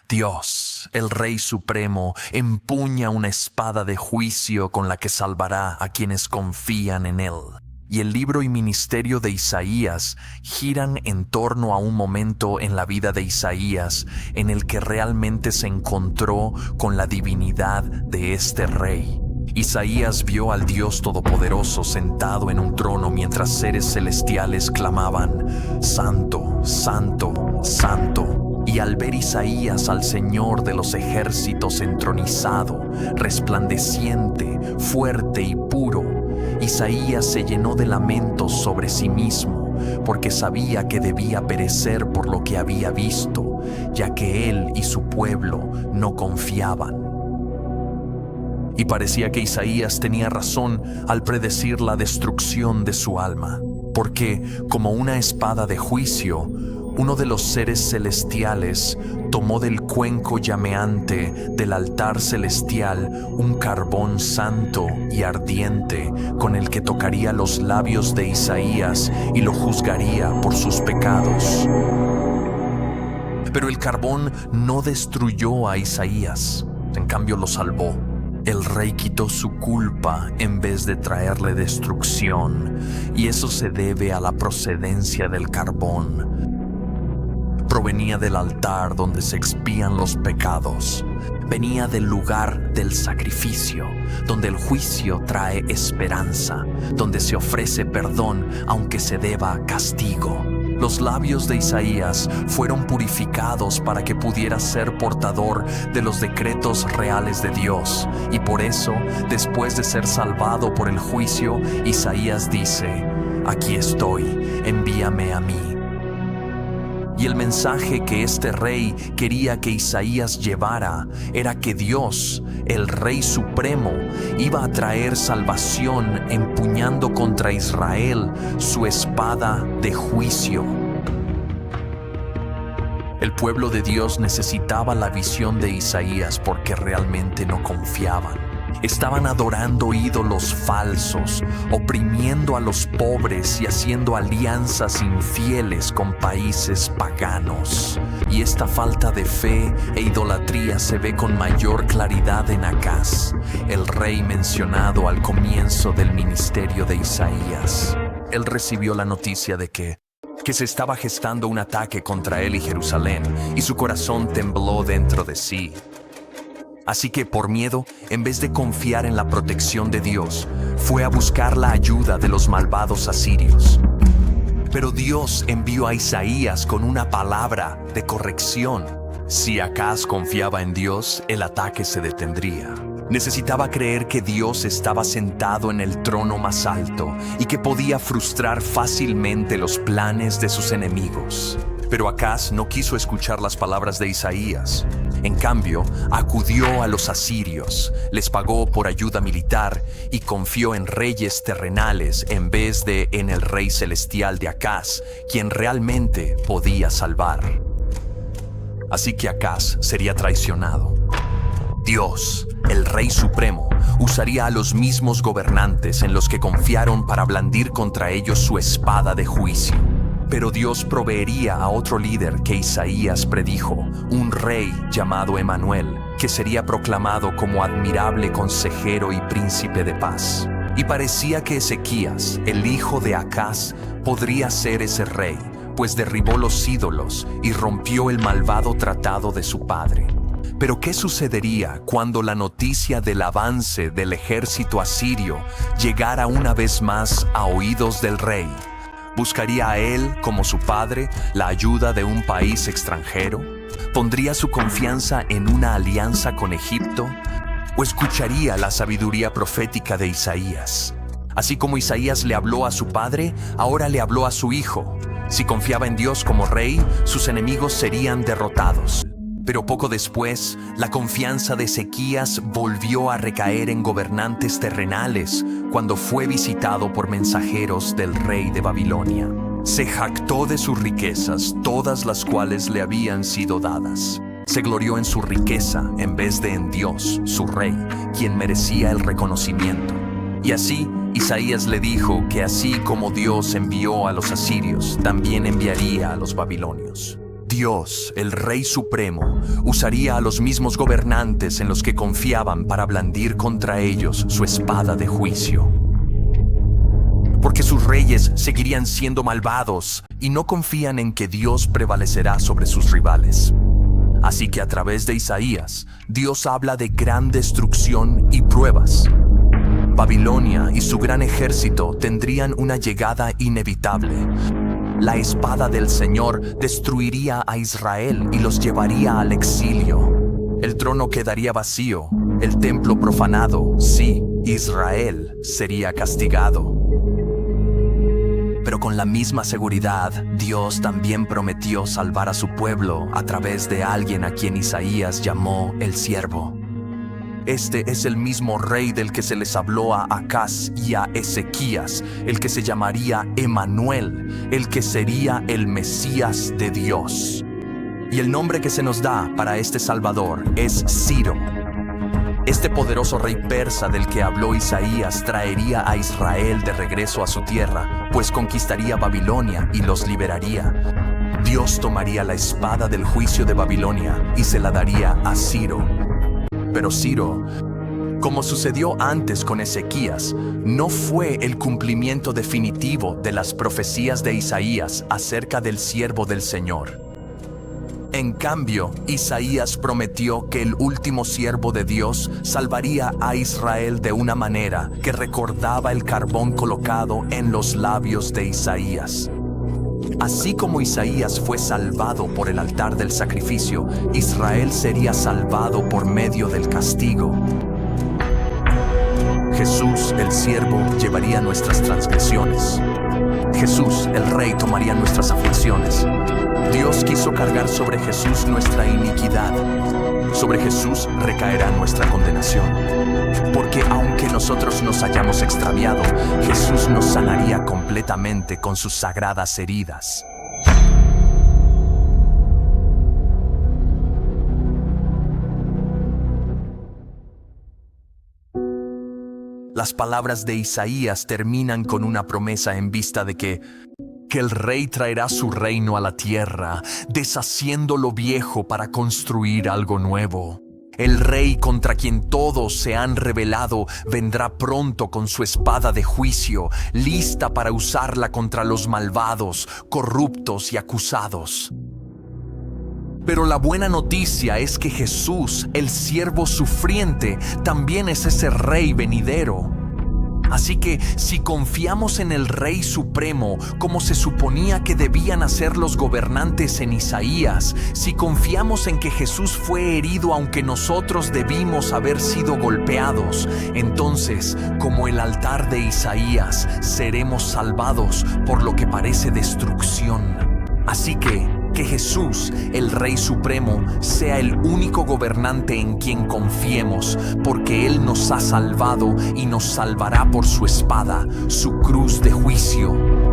Dios, el Rey Supremo, empuña una espada de juicio con la que salvará a quienes confían en Él. Y el libro y ministerio de Isaías giran en torno a un momento en la vida de Isaías en el que realmente se encontró con la divinidad de este rey. Isaías vio al Dios Todopoderoso sentado en un trono mientras seres celestiales clamaban: Santo, Santo, Santo. Y al ver Isaías al Señor de los ejércitos entronizado, resplandeciente, fuerte y puro, Isaías se llenó de lamentos sobre sí mismo, porque sabía que debía perecer por lo que había visto, ya que él y su pueblo no confiaban. Y parecía que Isaías tenía razón al predecir la destrucción de su alma, porque, como una espada de juicio, uno de los seres celestiales tomó del cuenco llameante del altar celestial un carbón santo y ardiente con el que tocaría los labios de Isaías y lo juzgaría por sus pecados. Pero el carbón no destruyó a Isaías, en cambio lo salvó. El rey quitó su culpa en vez de traerle destrucción, y eso se debe a la procedencia del carbón. Provenía del altar donde se expían los pecados. Venía del lugar del sacrificio, donde el juicio trae esperanza, donde se ofrece perdón aunque se deba castigo. Los labios de Isaías fueron purificados para que pudiera ser portador de los decretos reales de Dios. Y por eso, después de ser salvado por el juicio, Isaías dice: Aquí estoy, envíame a mí. Y el mensaje que este rey quería que Isaías llevara era que Dios, el Rey Supremo, iba a traer salvación empuñando contra Israel su espada de juicio. El pueblo de Dios necesitaba la visión de Isaías porque realmente no confiaban. Estaban adorando ídolos falsos, oprimiendo a los pobres y haciendo alianzas infieles con países paganos. Y esta falta de fe e idolatría se ve con mayor claridad en Acaz, el rey mencionado al comienzo del ministerio de Isaías. Él recibió la noticia de que se estaba gestando un ataque contra él y Jerusalén, y su corazón tembló dentro de sí. Así que por miedo, en vez de confiar en la protección de Dios, fue a buscar la ayuda de los malvados asirios. Pero Dios envió a Isaías con una palabra de corrección. Si Acaz confiaba en Dios, el ataque se detendría. Necesitaba creer que Dios estaba sentado en el trono más alto y que podía frustrar fácilmente los planes de sus enemigos. Pero Acaz no quiso escuchar las palabras de Isaías. En cambio, acudió a los asirios, les pagó por ayuda militar y confió en reyes terrenales en vez de en el rey celestial de Acaz, quien realmente podía salvar. Así que Acaz sería traicionado. Dios, el Rey Supremo, usaría a los mismos gobernantes en los que confiaron para blandir contra ellos su espada de juicio. Pero Dios proveería a otro líder que Isaías predijo, un rey llamado Emanuel, que sería proclamado como admirable consejero y príncipe de paz. Y parecía que Ezequías, el hijo de Acaz, podría ser ese rey, pues derribó los ídolos y rompió el malvado tratado de su padre. Pero ¿qué sucedería cuando la noticia del avance del ejército asirio llegara una vez más a oídos del rey? ¿Buscaría a él, como su padre, la ayuda de un país extranjero? ¿Pondría su confianza en una alianza con Egipto? ¿O escucharía la sabiduría profética de Isaías? Así como Isaías le habló a su padre, ahora le habló a su hijo. Si confiaba en Dios como rey, sus enemigos serían derrotados. Pero poco después, la confianza de Ezequías volvió a recaer en gobernantes terrenales cuando fue visitado por mensajeros del rey de Babilonia. Se jactó de sus riquezas, todas las cuales le habían sido dadas. Se glorió en su riqueza en vez de en Dios, su rey, quien merecía el reconocimiento. Y así, Isaías le dijo que así como Dios envió a los asirios, también enviaría a los babilonios. Dios, el Rey Supremo, usaría a los mismos gobernantes en los que confiaban para blandir contra ellos su espada de juicio. Porque sus reyes seguirían siendo malvados y no confían en que Dios prevalecerá sobre sus rivales. Así que a través de Isaías, Dios habla de gran destrucción y pruebas. Babilonia y su gran ejército tendrían una llegada inevitable. La espada del Señor destruiría a Israel y los llevaría al exilio. El trono quedaría vacío, el templo profanado, sí, Israel sería castigado. Pero con la misma seguridad, Dios también prometió salvar a su pueblo a través de alguien a quien Isaías llamó el siervo. Este es el mismo rey del que se les habló a Acaz y a Ezequías, el que se llamaría Emanuel, el que sería el Mesías de Dios. Y el nombre que se nos da para este Salvador es Ciro. Este poderoso rey persa del que habló Isaías traería a Israel de regreso a su tierra, pues conquistaría Babilonia y los liberaría. Dios tomaría la espada del juicio de Babilonia y se la daría a Ciro. Pero Ciro, como sucedió antes con Ezequías, no fue el cumplimiento definitivo de las profecías de Isaías acerca del siervo del Señor. En cambio, Isaías prometió que el último siervo de Dios salvaría a Israel de una manera que recordaba el carbón colocado en los labios de Isaías. Así como Isaías fue salvado por el altar del sacrificio, Israel sería salvado por medio del castigo. Jesús, el siervo, llevaría nuestras transgresiones. Jesús, el Rey, tomaría nuestras aflicciones. Dios quiso cargar sobre Jesús nuestra iniquidad. Sobre Jesús recaerá nuestra condenación. Porque aunque nosotros nos hayamos extraviado, Jesús nos sanaría completamente con sus sagradas heridas. Las palabras de Isaías terminan con una promesa en vista de que el rey traerá su reino a la tierra, deshaciendo lo viejo para construir algo nuevo. El rey contra quien todos se han rebelado vendrá pronto con su espada de juicio, lista para usarla contra los malvados, corruptos y acusados. Pero la buena noticia es que Jesús, el siervo sufriente, también es ese rey venidero. Así que si confiamos en el Rey Supremo, como se suponía que debían hacer los gobernantes en Isaías, si confiamos en que Jesús fue herido aunque nosotros debimos haber sido golpeados, entonces, como el altar de Isaías, seremos salvados por lo que parece destrucción. Así que Jesús, el Rey Supremo, sea el único gobernante en quien confiemos, porque Él nos ha salvado y nos salvará por su espada, su cruz de juicio.